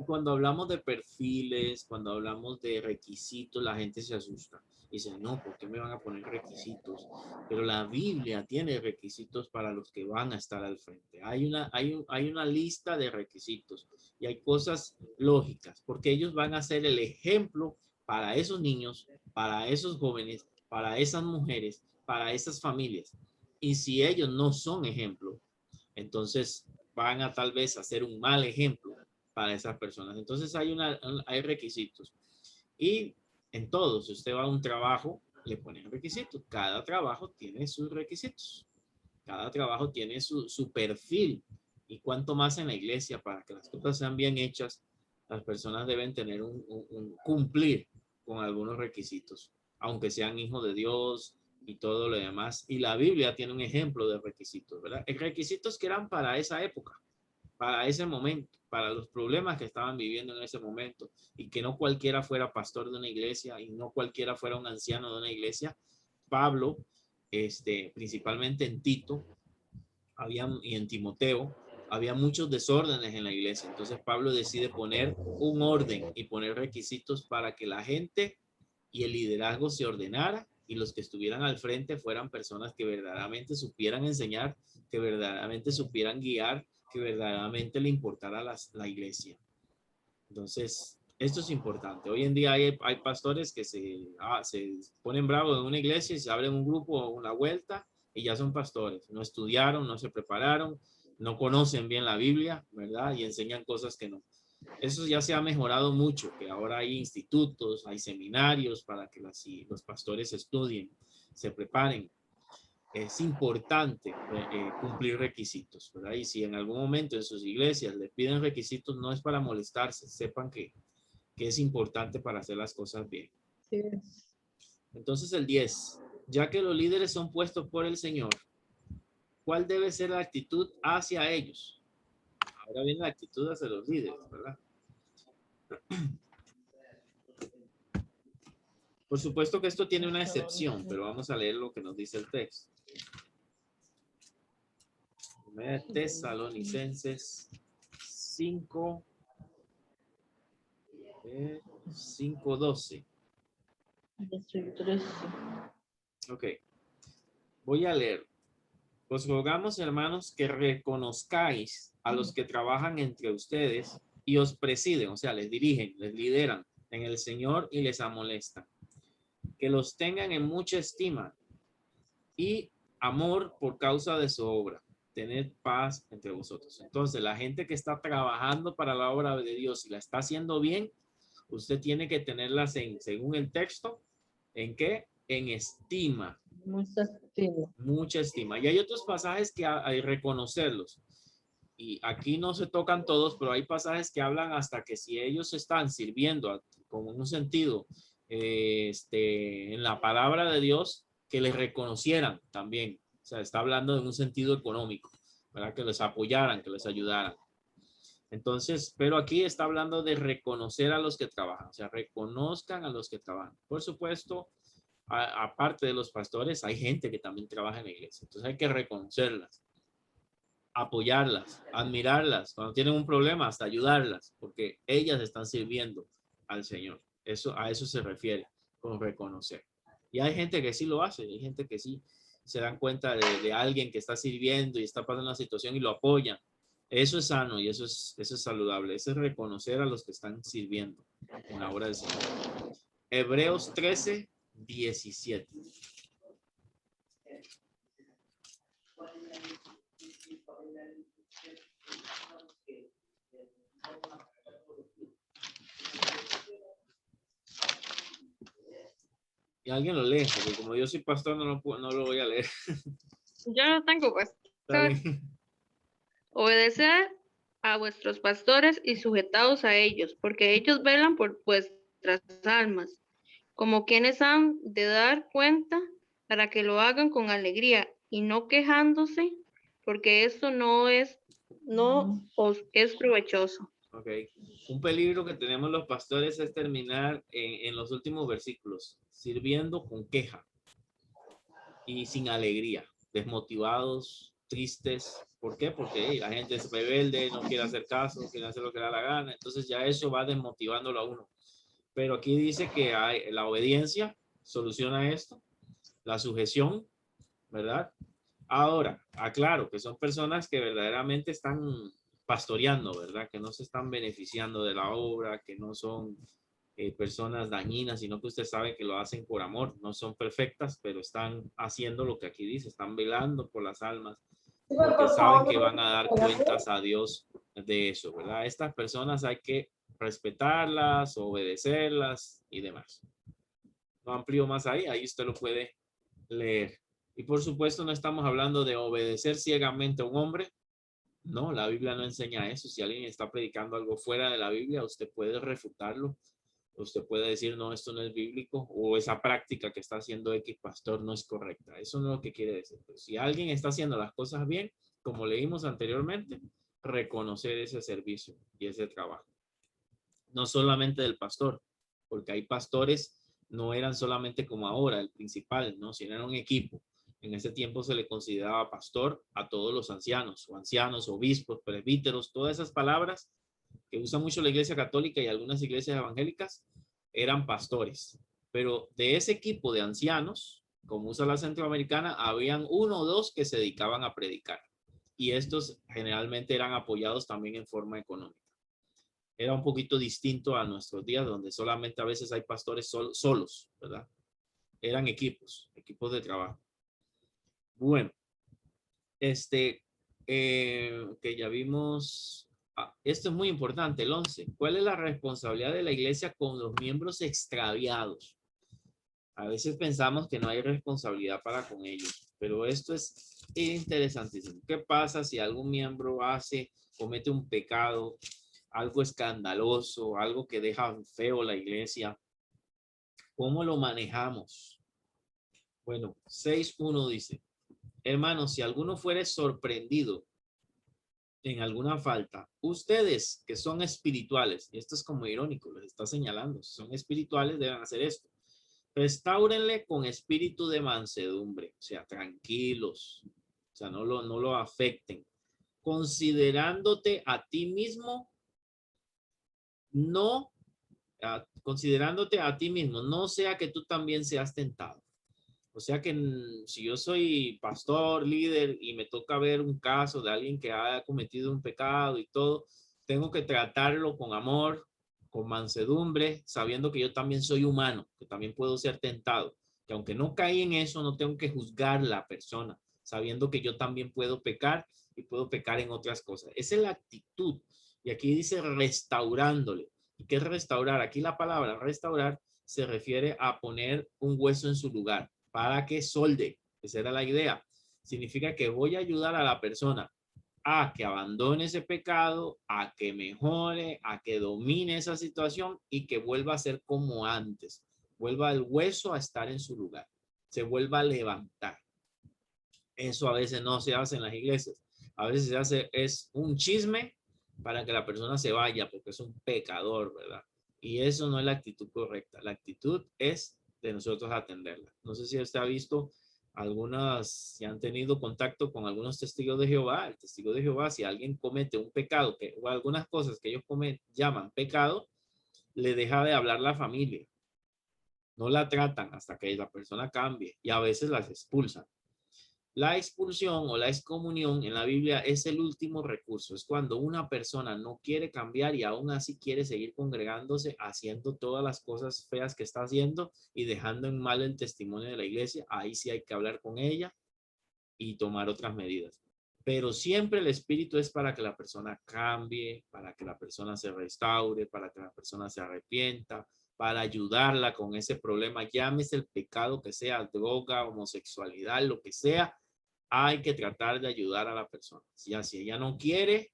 Cuando hablamos de perfiles, cuando hablamos de requisitos, la gente se asusta. Dice, no, ¿por qué me van a poner requisitos? Pero la Biblia tiene requisitos para los que van a estar al frente. Hay una lista de requisitos y hay cosas lógicas, porque ellos van a ser el ejemplo para esos niños, para esos jóvenes, para esas mujeres, para esas familias. Y si ellos no son ejemplo, entonces van a tal vez hacer un mal ejemplo para esas personas. Entonces hay requisitos. Y en todos, si usted va a un trabajo, le ponen requisitos. Cada trabajo tiene sus requisitos. Cada trabajo tiene su perfil. Y cuanto más en la iglesia, para que las cosas sean bien hechas, las personas deben tener cumplir con algunos requisitos, aunque sean hijos de Dios y todo lo demás. Y la Biblia tiene un ejemplo de requisitos, ¿verdad? Requisitos que eran para esa época, para ese momento, para los problemas que estaban viviendo en ese momento, y que no cualquiera fuera pastor de una iglesia y no cualquiera fuera un anciano de una iglesia. Pablo, principalmente en Tito y en Timoteo, había muchos desórdenes en la iglesia. Entonces Pablo decide poner un orden y poner requisitos para que la gente y el liderazgo se ordenara y los que estuvieran al frente fueran personas que verdaderamente supieran enseñar, que verdaderamente supieran guiar, que verdaderamente le importara la iglesia. Entonces, esto es importante. Hoy en día hay pastores que se ponen bravos en una iglesia y se abren un grupo o una vuelta y ya son pastores. No estudiaron, no se prepararon, no conocen bien la Biblia, ¿verdad? Y enseñan cosas que no. Eso ya se ha mejorado mucho, que ahora hay institutos, hay seminarios para que los pastores estudien, se preparen. Es importante cumplir requisitos, ¿verdad? Y si en algún momento en sus iglesias le piden requisitos, no es para molestarse, sepan que es importante para hacer las cosas bien. Sí. Entonces el 10, ya que los líderes son puestos por el Señor, ¿cuál debe ser la actitud hacia ellos? Ahora viene la actitud hacia los líderes, ¿verdad? Por supuesto que esto tiene una excepción, pero vamos a leer lo que nos dice el texto. Tesalonicenses 5:12. Ok. Voy a leer. Os rogamos, hermanos, que reconozcáis a los que trabajan entre ustedes y os presiden, o sea, les dirigen, les lideran en el Señor y les amonestan. Que los tengan en mucha estima y amor por causa de su obra. Tened paz entre vosotros. Entonces, la gente que está trabajando para la obra de Dios y la está haciendo bien, usted tiene que tenerlas según el texto, ¿en qué? En estima. Mucha estima. Mucha estima. Y hay otros pasajes que hay reconocerlos. Y aquí no se tocan todos, pero hay pasajes que hablan hasta que si ellos están sirviendo con un sentido en la palabra de Dios, que les reconocieran también. O sea, está hablando en un sentido económico, ¿verdad? Que les apoyaran, que les ayudaran. Entonces, pero aquí está hablando de reconocer a los que trabajan, o sea, reconozcan a los que trabajan. Por supuesto, aparte de los pastores, hay gente que también trabaja en la iglesia. Entonces hay que reconocerlas, apoyarlas, admirarlas. Cuando tienen un problema, hasta ayudarlas, porque ellas están sirviendo al Señor. A eso se refiere con reconocer. Y hay gente que sí lo hace, hay gente que sí se dan cuenta de alguien que está sirviendo y está pasando una situación y lo apoyan. Eso es sano y eso es saludable. Eso es reconocer a los que están sirviendo en la obra del Señor. Hebreos 13:17. Y alguien lo lee, porque como yo soy pastor, no lo voy a leer. Yo no tengo Está pastor. bien. Obedeced a vuestros pastores y sujetaos a ellos, porque ellos velan por vuestras almas, como quienes han de dar cuenta, para que lo hagan con alegría y no quejándose, porque esto no os es provechoso. Ok. Un peligro que tenemos los pastores es terminar en los últimos versículos, sirviendo con queja y sin alegría, desmotivados, tristes. ¿Por qué? Porque la gente es rebelde, no quiere hacer caso, no quiere hacer lo que da la gana. Entonces ya eso va desmotivándolo a uno. Pero aquí dice que hay, la obediencia soluciona esto, la sujeción, ¿verdad? Ahora, aclaro que son personas que verdaderamente están pastoreando, ¿verdad? Que no se están beneficiando de la obra, que no son personas dañinas, sino que usted sabe que lo hacen por amor. No son perfectas, pero están haciendo lo que aquí dice, están velando por las almas, porque saben que van a dar cuentas a Dios de eso, ¿verdad? Estas personas hay que respetarlas, obedecerlas y demás. No amplío más ahí usted lo puede leer. Y por supuesto no estamos hablando de obedecer ciegamente a un hombre. No, la Biblia no enseña eso. Si alguien está predicando algo fuera de la Biblia, usted puede refutarlo. Usted puede decir, no, esto no es bíblico, o esa práctica que está haciendo X pastor no es correcta. Eso no es lo que quiere decir. Pero si alguien está haciendo las cosas bien, como leímos anteriormente, reconocer ese servicio y ese trabajo. No solamente del pastor, porque hay pastores, no eran solamente como ahora, el principal, ¿no? Sino era un equipo. En ese tiempo se le consideraba pastor a todos los ancianos, o ancianos, obispos, presbíteros, todas esas palabras que usa mucho la Iglesia Católica y algunas iglesias evangélicas, eran pastores. Pero de ese equipo de ancianos, como usa la centroamericana, habían uno o dos que se dedicaban a predicar. Y estos generalmente eran apoyados también en forma económica. Era un poquito distinto a nuestros días, donde solamente a veces hay pastores solos, ¿verdad? Eran equipos de trabajo. Bueno, que ya vimos, esto es muy importante, el 11. ¿Cuál es la responsabilidad de la iglesia con los miembros extraviados? A veces pensamos que no hay responsabilidad para con ellos, pero esto es interesantísimo. ¿Qué pasa si algún miembro comete un pecado, algo escandaloso, algo que deja feo la iglesia? ¿Cómo lo manejamos? Bueno, 6:1 dice, hermanos, si alguno fuere sorprendido en alguna falta, ustedes que son espirituales, y esto es como irónico, les está señalando, si son espirituales deben hacer esto, restáurenle con espíritu de mansedumbre, o sea, tranquilos, o sea, no lo afecten, considerándote a ti mismo, considerándote a ti mismo, no sea que tú también seas tentado. O sea que si yo soy pastor, líder y me toca ver un caso de alguien que haya cometido un pecado y todo, tengo que tratarlo con amor, con mansedumbre, sabiendo que yo también soy humano, que también puedo ser tentado, que aunque no caí en eso, no tengo que juzgar a la persona, sabiendo que yo también puedo pecar y puedo pecar en otras cosas. Esa es la actitud. Y aquí dice restaurándole. ¿Y qué es restaurar? Aquí la palabra restaurar se refiere a poner un hueso en su lugar para que solde. Esa era la idea. Significa que voy a ayudar a la persona a que abandone ese pecado, a que mejore, a que domine esa situación y que vuelva a ser como antes. Vuelva el hueso a estar en su lugar. Se vuelva a levantar. Eso a veces no se hace en las iglesias. A veces se hace, es un chisme para que la persona se vaya porque es un pecador, ¿verdad? Y eso no es la actitud correcta. La actitud es de nosotros atenderla. No sé si usted ha visto si han tenido contacto con algunos testigos de Jehová. El testigo de Jehová, si alguien comete un pecado o algunas cosas que ellos llaman pecado, le deja de hablar la familia. No la tratan hasta que la persona cambie y a veces las expulsan. La expulsión o la excomunión en la Biblia es el último recurso. Es cuando una persona no quiere cambiar y aún así quiere seguir congregándose, haciendo todas las cosas feas que está haciendo y dejando en mal el testimonio de la iglesia. Ahí sí hay que hablar con ella y tomar otras medidas. Pero siempre el espíritu es para que la persona cambie, para que la persona se restaure, para que la persona se arrepienta, para ayudarla con ese problema. Llámese el pecado que sea, droga, homosexualidad, lo que sea. Hay que tratar de ayudar a la persona. Si ella no quiere,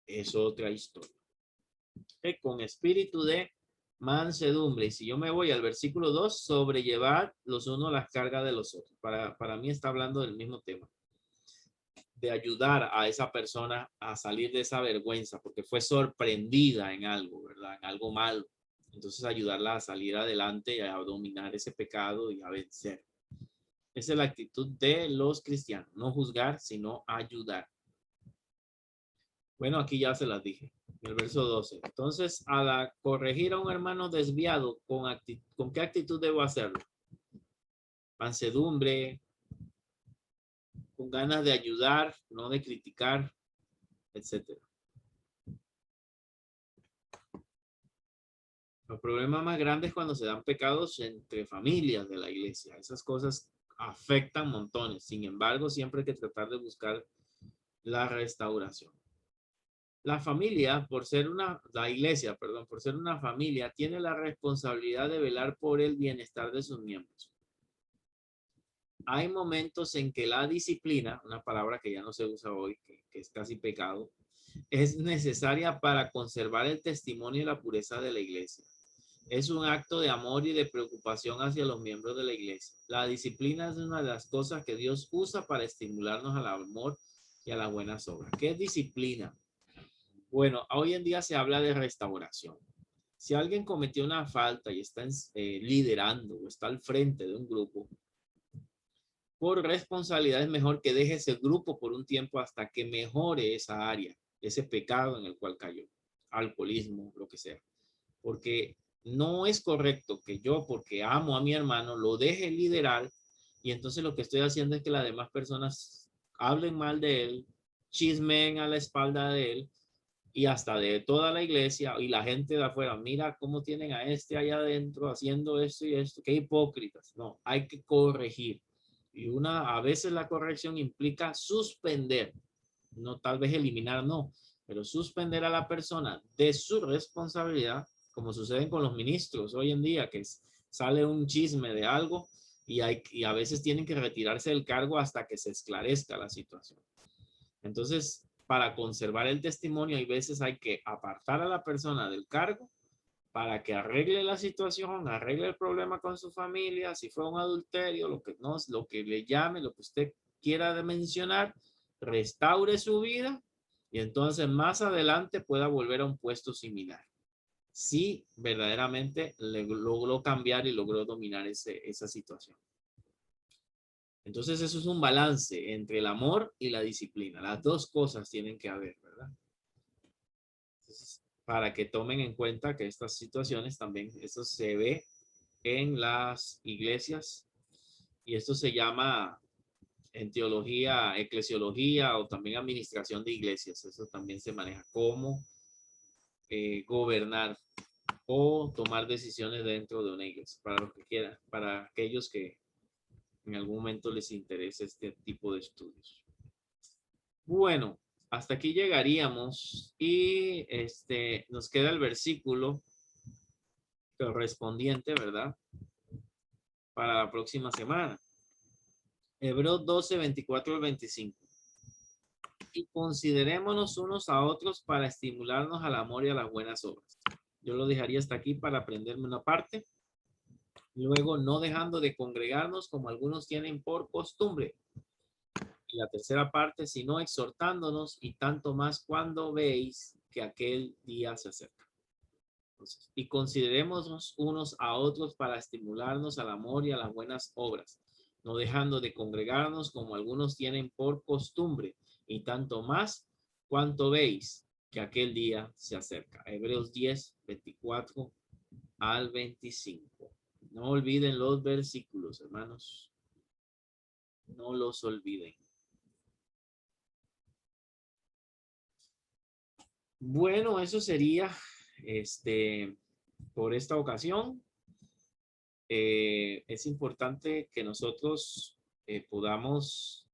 es otra historia. Con espíritu de mansedumbre. Y si yo me voy al versículo 2, sobrellevar los unos las cargas de los otros. Para mí está hablando del mismo tema. de ayudar a esa persona a salir de esa vergüenza porque fue sorprendida en algo, ¿verdad? En algo malo. Entonces ayudarla a salir adelante y a dominar ese pecado y a vencer. Esa es la actitud de los cristianos, no juzgar, sino ayudar. Bueno, aquí ya se las dije, en el verso 12. Entonces, al corregir a un hermano desviado, ¿con qué actitud debo hacerlo? Mansedumbre, con ganas de ayudar, no de criticar, etcétera. El problema más grande es cuando se dan pecados entre familias de la iglesia. Esas cosas afectan montones. Sin embargo, siempre hay que tratar de buscar la restauración. La familia, la iglesia, perdón, por ser una familia, tiene la responsabilidad de velar por el bienestar de sus miembros. Hay momentos en que la disciplina, una palabra que ya no se usa hoy, que es casi pecado, es necesaria para conservar el testimonio y la pureza de la iglesia. Es un acto de amor y de preocupación hacia los miembros de la iglesia. La disciplina es una de las cosas que Dios usa para estimularnos al amor y a las buenas obras. ¿Qué es disciplina? Bueno, hoy en día se habla de restauración. Si alguien cometió una falta y está liderando o está al frente de un grupo, por responsabilidad es mejor que deje ese grupo por un tiempo hasta que mejore esa área, ese pecado en el cual cayó, alcoholismo, lo que sea. Porque no es correcto que yo, porque amo a mi hermano, lo deje liderar y entonces lo que estoy haciendo es que las demás personas hablen mal de él, chismeen a la espalda de él y hasta de toda la iglesia y la gente de afuera, mira cómo tienen a este allá adentro haciendo esto y esto, qué hipócritas. No, hay que corregir. Y a veces la corrección implica suspender, no tal vez eliminar, no, pero suspender a la persona de su responsabilidad, como sucede con los ministros hoy en día, que sale un chisme de algo y a veces tienen que retirarse del cargo hasta que se esclarezca la situación. Entonces, para conservar el testimonio, hay veces hay que apartar a la persona del cargo para que arregle la situación, arregle el problema con su familia, si fue un adulterio, lo que le llame, lo que usted quiera mencionar, restaure su vida y entonces más adelante pueda volver a un puesto similar. Si verdaderamente logró cambiar y logró dominar esa situación. Entonces eso es un balance entre el amor y la disciplina. Las dos cosas tienen que haber, ¿verdad? Entonces, para que tomen en cuenta que estas situaciones también, eso se ve en las iglesias y esto se llama en teología, eclesiología o también administración de iglesias. Eso también se maneja como gobernar o tomar decisiones dentro de una iglesia, para los que quieran, para aquellos que en algún momento les interese este tipo de estudios. Bueno, hasta aquí llegaríamos y nos queda el versículo correspondiente, ¿verdad? Para la próxima semana. Hebreos 12, 24 al 25. Y considerémonos unos a otros para estimularnos al amor y a las buenas obras. Yo lo dejaría hasta aquí para aprenderme una parte. Luego, no dejando de congregarnos como algunos tienen por costumbre. Y la tercera parte, sino exhortándonos y tanto más cuando veis que aquel día se acerca. Entonces, y considerémonos unos a otros para estimularnos al amor y a las buenas obras, no dejando de congregarnos como algunos tienen por costumbre, y tanto más cuanto veis que aquel día se acerca. Hebreos 10, 24 al 25. No olviden los versículos, hermanos. No los olviden. Bueno, eso sería por esta ocasión. Es importante que nosotros podamos